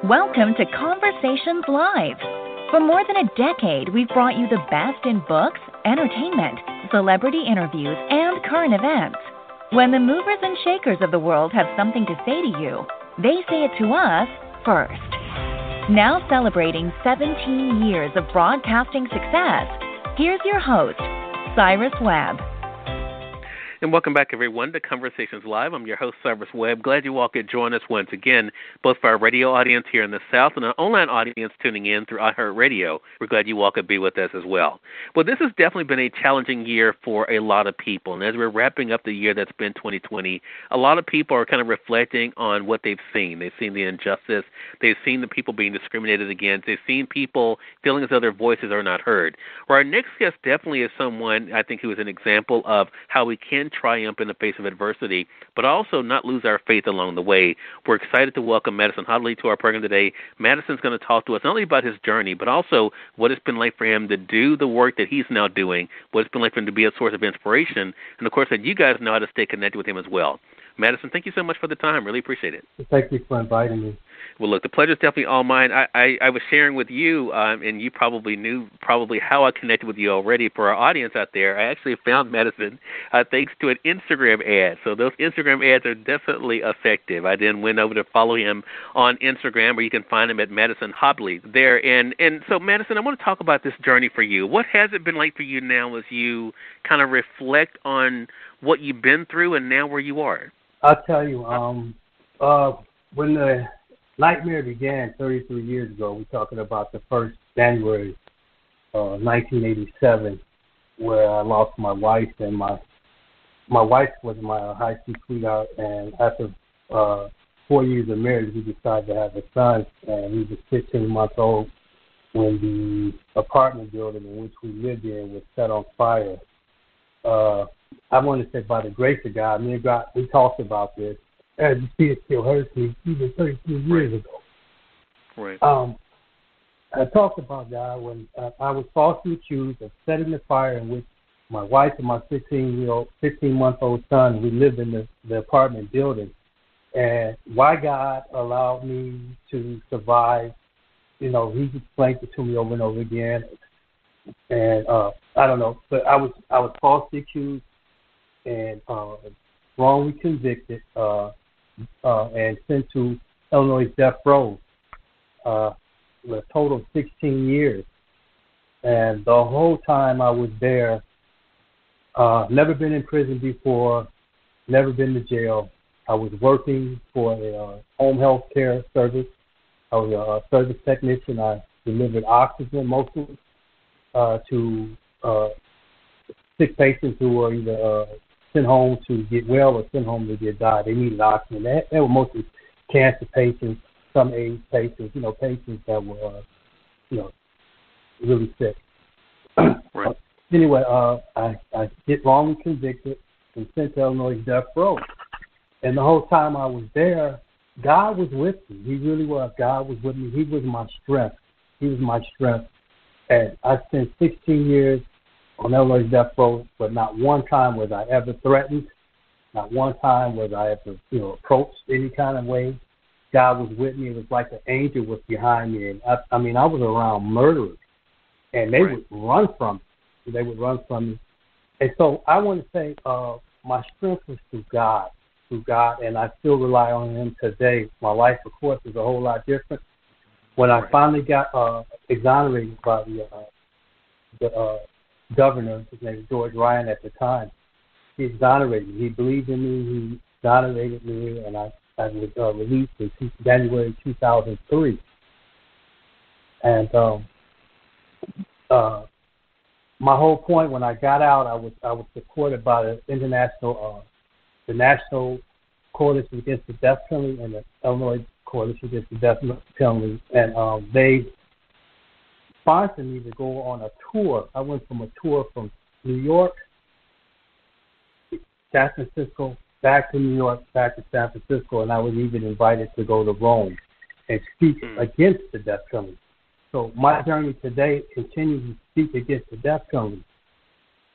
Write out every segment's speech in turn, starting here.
Welcome to Conversations Live. For more than a decade, we've brought you the best in books, entertainment, celebrity interviews, and current events. When the movers and shakers of the world have something to say to you, they say it to us first. Now celebrating 17 years of broadcasting success, here's your host, Cyrus Webb. And welcome back, everyone, to Conversations Live. I'm your host, Cyrus Webb. Glad you all could join us once again, both for our radio audience here in the South and our online audience tuning in through iHeartRadio. We're glad you all could be with us as well. Well, this has definitely been a challenging year for a lot of people. And as we're wrapping up the year that's been 2020, a lot of people are kind of reflecting on what they've seen. They've seen the injustice. They've seen the people being discriminated against. They've seen people feeling as though their voices are not heard. Well, our next guest definitely is someone, I think, who is an example of how we can triumph in the face of adversity, but also not lose our faith along the way. We're excited to welcome Madison Hobley to our program today. Madison's going to talk to us not only about his journey, but also what it's been like for him to do the work that he's now doing, what it's been like for him to be a source of inspiration, and, of course, that you guys know how to stay connected with him as well. Madison, thank you so much for the time. Really appreciate it. Thank you for inviting me. Well, look, the pleasure's definitely all mine. I was sharing with you, and you probably knew how I connected with you already. For our audience out there, I actually found Madison thanks to an Instagram ad. So those Instagram ads are definitely effective. I then went over to follow him on Instagram, where you can find him at Madison Hobley there. And so, Madison, I want to talk about this journey for you. What has it been like for you now as you kind of reflect on what you've been through and now where you are? I'll tell you, when the nightmare began 33 years ago, we're talking about the 1st January 1987, where I lost my wife, and my wife was my high school sweetheart, and after 4 years of marriage, we decided to have a son, and he was 15 months old when the apartment building in which we lived in was set on fire. I want to say by the grace of God, me and God, we talked about this. As you see, it still hurts me, even 33 years ago. Right. I talked about God when I was falsely accused of setting the fire in which my wife and my 15-month-old son, we lived in the apartment building. And why God allowed me to survive, he's explained it to me over and over again. And I don't know, but I was falsely accused and wrongly convicted and sent to Illinois death row with a total of 16 years. And the whole time I was there, never been in prison before, never been to jail. I was working for a home health care service. I was a service technician. I delivered oxygen mostly to sick patients who were either sent home to get well or sent home to get died. They needed oxygen. They were mostly cancer patients, some AIDS patients, patients that were, really sick. Right. Anyway, I get wrongly convicted and sent to Illinois death row. And the whole time I was there, God was with me. He really was. God was with me. He was my strength. He was my strength. And I spent 16 years on Illinois death row, but not one time was I ever threatened. Not one time was I ever, approached any kind of way. God was with me. It was like an angel was behind me. And I was around murderers, and they would run from me. They would run from me. And so I want to say my strength was through God, and I still rely on Him today. My life, of course, is a whole lot different. When I finally got exonerated by the governor, his name was George Ryan at the time, he exonerated me. He believed in me. He exonerated me, and I was released in January 2003. And my whole point when I got out, I was supported by the National Coalition Against the Death Penalty and the Illinois Coalition Against the Death Penalty, and they sponsored me to go on a tour. I went from a tour from New York, San Francisco, back to New York, back to San Francisco, and I was even invited to go to Rome and speak against the death penalty. So my journey today continues to speak against the death penalty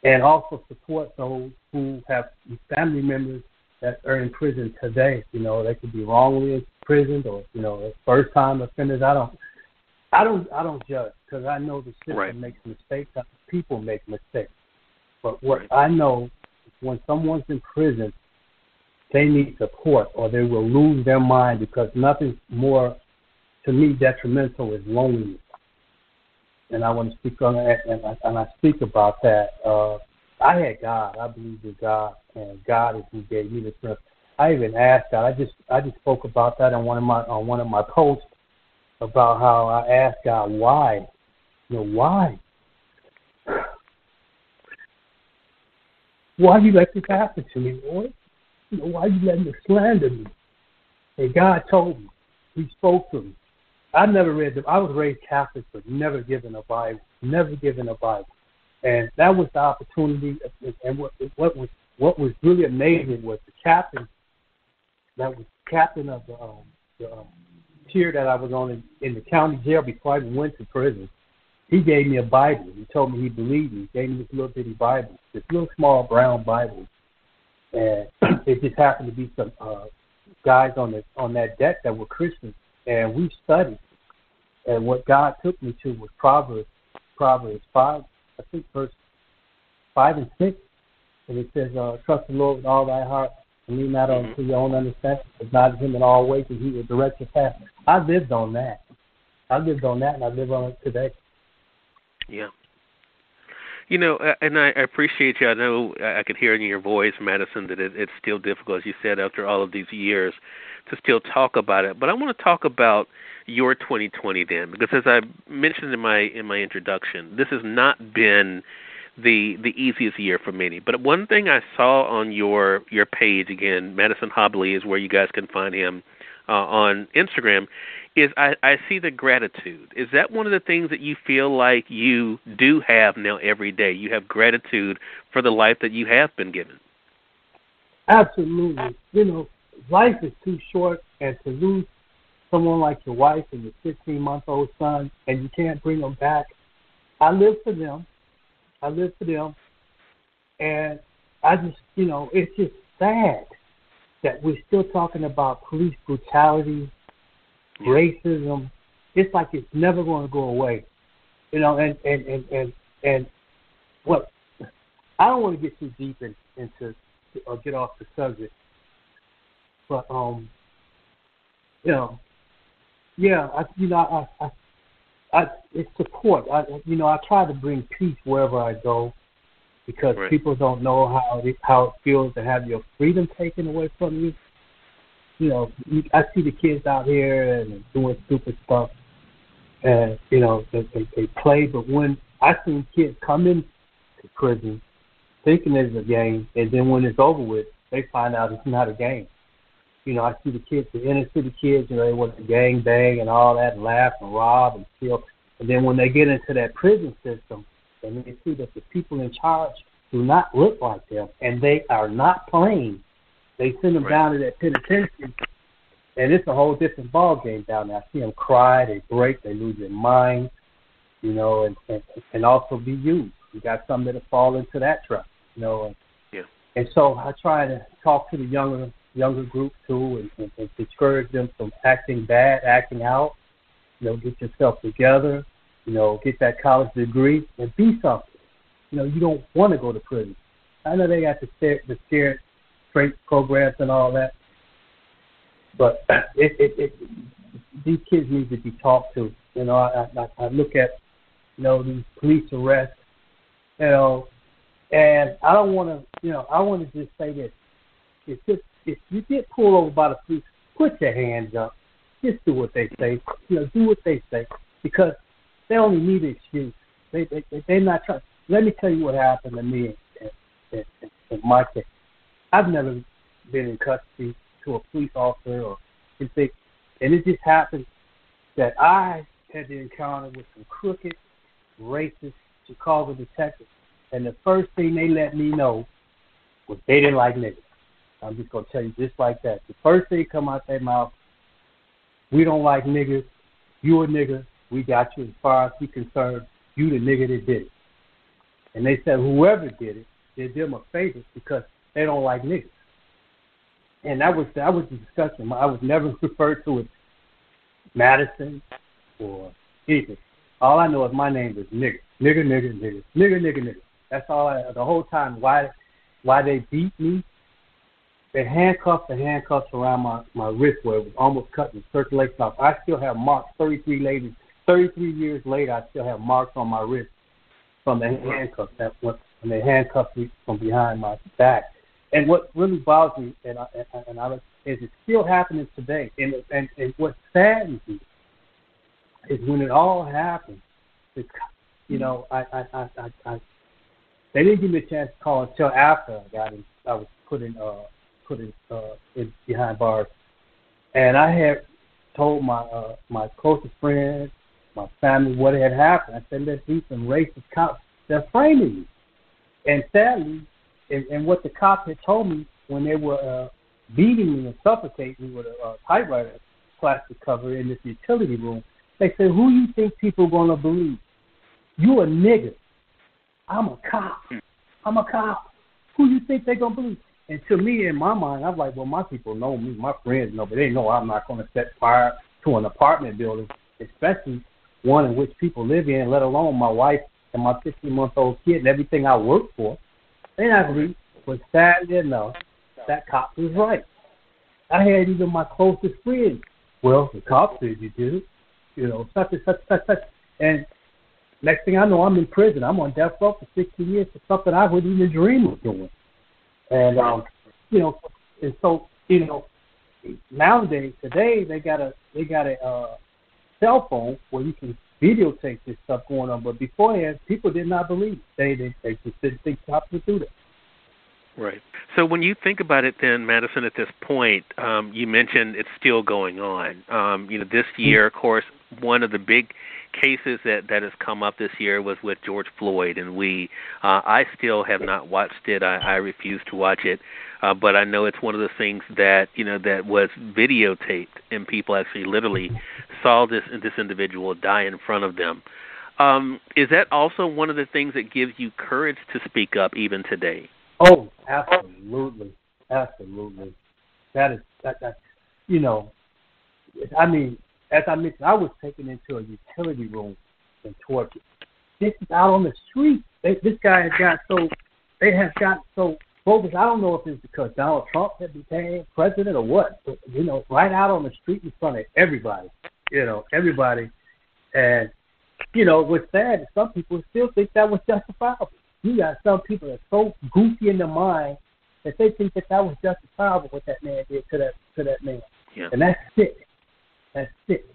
and also support those who have family members that are in prison today. You know, they could be wrongly imprisoned or, you know, first time offenders. I don't judge, because I know the system makes mistakes. People make mistakes. But what I know is when someone's in prison, they need support or they will lose their mind, because nothing's more, to me, detrimental is loneliness. And I want to speak on that, and I speak about that. I had God. I believe in God, and God is who gave me the strength. I even asked God. I just spoke about that on one of my posts about how I asked God why. You know, why? Why you let this happen to me, Lord? You know, why you letting them slander me? And God told me. He spoke to me. I never read them. I was raised Catholic, but never given a Bible. Never given a Bible. And that was the opportunity. And what was really amazing was the captain, that was captain of the tier that I was on in the county jail before I even went to prison. He gave me a Bible. He told me he believed me. He gave me this little bitty Bible, this little small brown Bible. And it just happened to be some guys on that deck that were Christians, and we studied. And what God took me to was Proverbs 5, I think verse 5 and 6, and it says, "Trust the Lord with all thy heart, and lean not unto your own understanding. Acknowledge Him in all ways, and He will direct your path." I lived on that. And I live on it today. Yeah. You know, and I appreciate you. I know I could hear in your voice, Madison, that it's still difficult, as you said, after all of these years, to still talk about it. But I want to talk about your 2020 then, because as I mentioned in my introduction, this has not been the easiest year for many. But one thing I saw on your page, again, Madison Hobley is where you guys can find him on Instagram, is I see the gratitude. Is that one of the things that you feel like you do have now every day? You have gratitude for the life that you have been given? Absolutely. You know, life is too short, and to lose someone like your wife and your 15-month-old son, and you can't bring them back. I live for them. And I just, you know, it's just sad that we're still talking about police brutality, racism. It's like it's never going to go away, you know. And what I don't want to get too deep into or get off the subject, but you know, it's support. I try to bring peace wherever I go, because people don't know how it feels to have your freedom taken away from you. You know, I see the kids out here and doing stupid stuff, and, you know, they play. But when I seen kids come into prison thinking it's a game, and then when it's over with, they find out it's not a game. You know, I see the kids, the inner city kids, you know, they want to gang bang and all that, and laugh and rob and steal. And then when they get into that prison system, and they see that the people in charge do not look like them, and they are not playing, they send them down to that penitentiary, and it's a whole different ball game down there. I see them cry, they break, they lose their mind, you know, and also be used. You got some that'll fall into that trap, you know. And so I try to talk to the younger group too, and discourage them from acting bad, acting out. You know, get yourself together. You know, get that college degree and be something. You know, you don't want to go to prison. I know they got the scared straight programs and all that, but these kids need to be talked to. You know, I look at, you know, these police arrests, you know, and I don't want to, you know, I want to just say this. If you get pulled over by the police, put your hands up. Just do what they say. You know, do what they say, because they only need an excuse. They're not trying. Let me tell you what happened to me in my case. I've never been in custody to a police officer or anything, and it just happened that I had the encounter with some crooked, racist Chicago detectives, and the first thing they let me know was they didn't like niggas. I'm just going to tell you just like that. The first thing come out their mouth, we don't like niggas. You a nigga. We got you. As far as we concerned, you the nigga that did it. And they said whoever did it, did them a favor because they don't like niggas. And that was the discussion. I was never referred to as Madison or anything. All I know is my name is nigger. Nigger, nigger, nigger. Nigger, nigger, nigger. That's all the whole time. Why they beat me, they handcuffed the handcuffs around my wrist where it was almost cut and circulation off. I still have marks 33 years later, I still have marks on my wrist from the handcuffs. That's when they handcuffed me from behind my back. And what really bothers me, is it's still happening today. And what saddens me is when it all happened, it's, they didn't give me a chance to call until after I was put in behind bars. And I had told my closest friends, my family, what had happened. I said, let's see some racist cops. They're framing me. And sadly, and what the cops had told me when they were beating me and suffocating me with a typewriter plastic cover in this utility room, they said, who you think people are going to believe? You a nigger. I'm a cop. Who you think they're going to believe? And to me, in my mind, I'm like, well, my people know me. My friends know, but they know I'm not going to set fire to an apartment building, especially one in which people live in, let alone my wife and my 15-month-old kid and everything I work for. They're not believe. But sadly enough, that cop was right. I had even my closest friends. Well, the cop said you did it. Such and such. And next thing I know, I'm in prison. I'm on death row for 60 years for something I wouldn't even dream of doing. And, and so, nowadays, today, they got a cell phone where you can videotape this stuff going on. But beforehand, people did not believe. They just didn't think cops would do that. Right. So when you think about it then, Madison, at this point, you mentioned it's still going on. This year, of course, one of the big cases that has come up this year was with George Floyd, and I still have not watched it. I refuse to watch it, but I know it's one of the things that that was videotaped, and people actually literally saw this individual die in front of them. Is that also one of the things that gives you courage to speak up even today? Oh, absolutely. That is that. I mean, as I mentioned, I was taken into a utility room and tortured. This is out on the street. This guy has got so focused. I don't know if it's because Donald Trump had became president or what, but right out on the street in front of everybody. Everybody. And what's sad is some people still think that was justifiable. You got some people that are so goofy in their mind that they think that was justifiable what that man did to that man. Yeah. And that's sick. That's sick.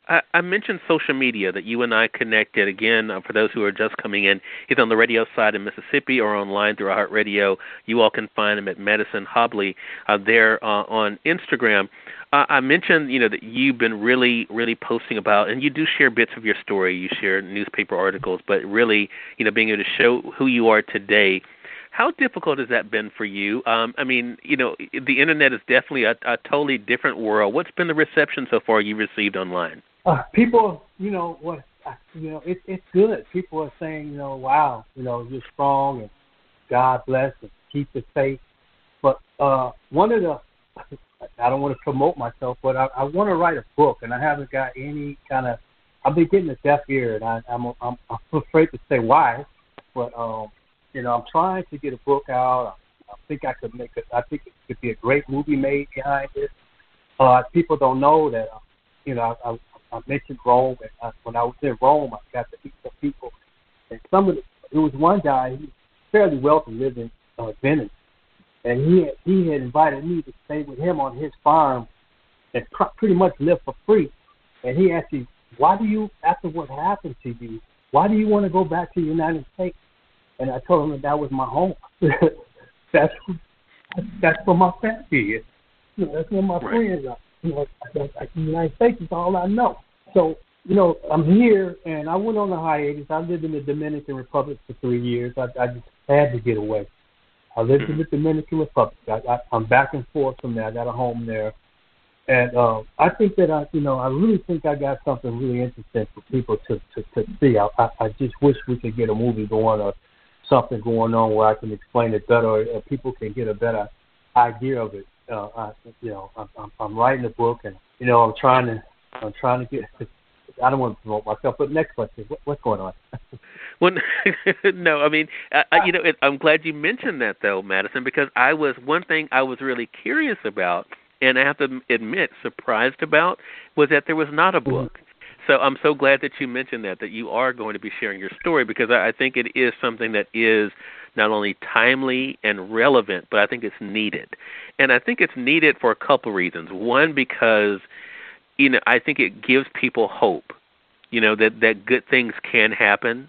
I mentioned social media, that you and I connected. Again, for those who are just coming in, either on the radio side in Mississippi or online through iHeartRadio. You all can find him at Madison Hobley there on Instagram. I mentioned, that you've been really, really posting about, and you do share bits of your story. You share newspaper articles, but really, being able to show who you are today. How difficult has that been for you? The internet is definitely a totally different world. What's been the reception so far you've received online? People, it's good. People are saying, wow, you're strong and God bless and keep the faith. But one of the, I don't want to promote myself, but I want to write a book, and I haven't got any kind of. I've been getting a deaf ear, and I'm afraid to say why, but I'm trying to get a book out. I think I could make it. I think it could be a great movie made behind it. People don't know that. I mentioned Rome, and when I was in Rome, I got to meet some people, and it was one guy. He was fairly wealthy, lived in Venice. And he had invited me to stay with him on his farm and pretty much live for free. And he asked me, after what happened to you, why do you want to go back to the United States? And I told him that was my home. That's where my family is. That's where my friends are. The United States is all I know. So, I'm here, and I went on a hiatus. I lived in the Dominican Republic for 3 years. I just had to get away. I lived in the Dominican Republic. I'm back and forth from there. I got a home there. And I think that, I really think I got something really interesting for people to see. I just wish we could get a movie going or something going on where I can explain it better or people can get a better idea of it. I'm writing a book, and I'm trying to get. I don't want to promote myself, but next question, what's going on? Well, no, I mean, I'm glad you mentioned that though, Madison, because one thing I was really curious about, and I have to admit, surprised about, was that there was not a book. So I'm so glad that you mentioned that you are going to be sharing your story, because I think it is something that is not only timely and relevant, but I think it's needed. And I think it's needed for a couple reasons. One, because, I think it gives people hope, that good things can happen,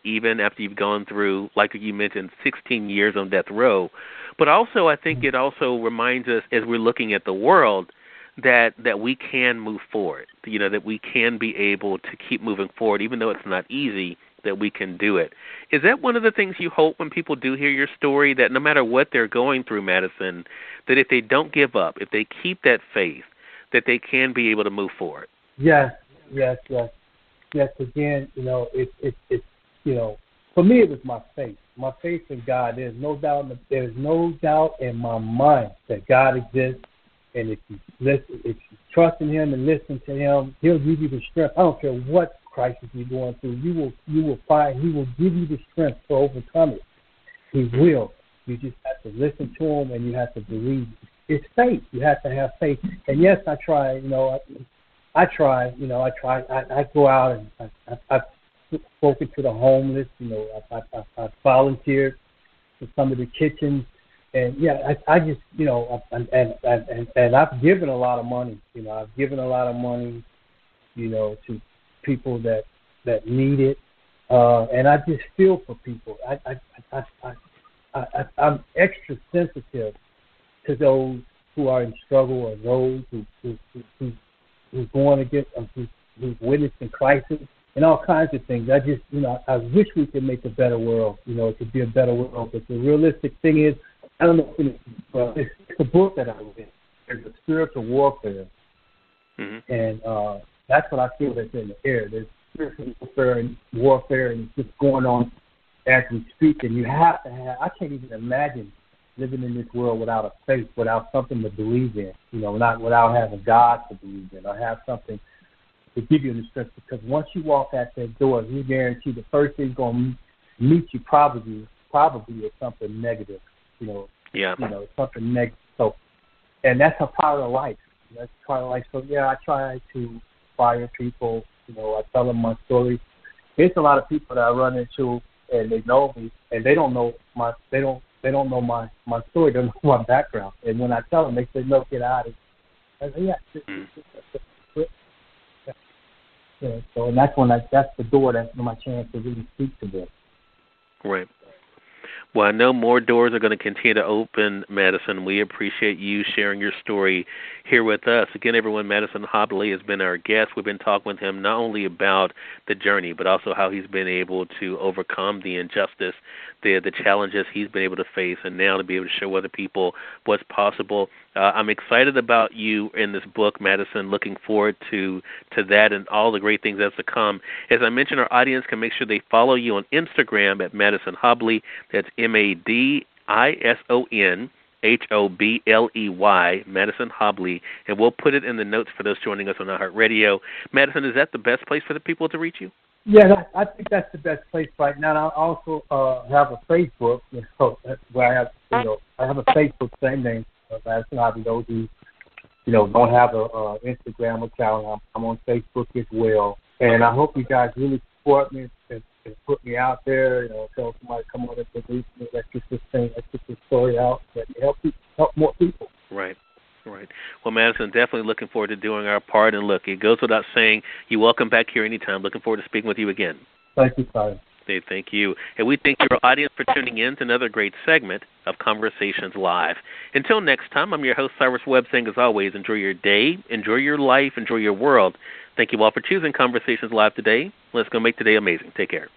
even after you've gone through, like you mentioned, 16 years on death row. But also, I think it also reminds us, as we're looking at the world, that we can move forward, that we can be able to keep moving forward, even though it's not easy, that we can do it. Is that one of the things you hope when people do hear your story, that no matter what they're going through, Madison, that if they don't give up, if they keep that faith, that they can be able to move forward? Yes. Again, it's for me, it was my faith. My faith in God. There's no doubt in my mind that God exists. And if you trust in Him and listen to Him, He'll give you the strength. I don't care what crisis you're going through. You will find He will give you the strength to overcome it. He will. You just have to listen to Him, and you have to believe. It's faith. You have to have faith. And yes, I try. I go out and I've spoken to the homeless. I volunteered for some of the kitchens. And I just, and I've given a lot of money. I've given a lot of money, to people that need it. And I just feel for people. I'm extra sensitive to those who are in struggle, or those who's going against, who's witnessing crisis and all kinds of things. I just, I wish we could make a better world. It could be a better world. But the realistic thing is, I don't know if it's a book that I read. There's a spiritual warfare, and that's what I feel that's in the air. There's spiritual warfare, and it's just going on as we speak. And you have to have. I can't even imagine living in this world without a faith, without something to believe in. Not without having God to believe in, or have something to give you the strength. Because once you walk out that door, you guarantee the first thing going to meet you probably is something negative. Something negative. So, and that's a part of life. That's part of life. So I try to inspire people. I tell them my story. There's a lot of people that I run into, and they know me, and they don't know my story. They don't know my background. And when I tell them, they say, "No, get out of here." I say, So, and that's the door. That's my chance to really speak to them. Right. Well, I know more doors are going to continue to open, Madison. We appreciate you sharing your story here with us. Again, everyone, Madison Hobley has been our guest. We've been talking with him not only about the journey, but also how he's been able to overcome the injustice, the challenges he's been able to face, and now to be able to show other people what's possible. I'm excited about you in this book, Madison. Looking forward to that and all the great things that's to come. As I mentioned, our audience can make sure they follow you on Instagram at Madison Hobley. That's MADISON HOBLEY, Madison Hobley, and we'll put it in the notes for those joining us on iHeartRadio. Madison, is that the best place for the people to reach you? Yeah, I think that's the best place right now. And I also have a Facebook, where I have a Facebook, same name, Madison Hobley. Those who don't have a Instagram account, I'm on Facebook as well. And I hope you guys really support me and put me out there. Tell somebody come on and produce me. Let's get this story out. Let me help more people. Right. Well, Madison, definitely looking forward to doing our part. And look, it goes without saying, you're welcome back here anytime. Looking forward to speaking with you again. Thank you, Cyrus. Thank you. And we thank your audience for tuning in to another great segment of Conversations Live. Until next time, I'm your host, Cyrus Webb, saying as always, enjoy your day, enjoy your life, enjoy your world. Thank you all for choosing Conversations Live today. Let's go make today amazing. Take care.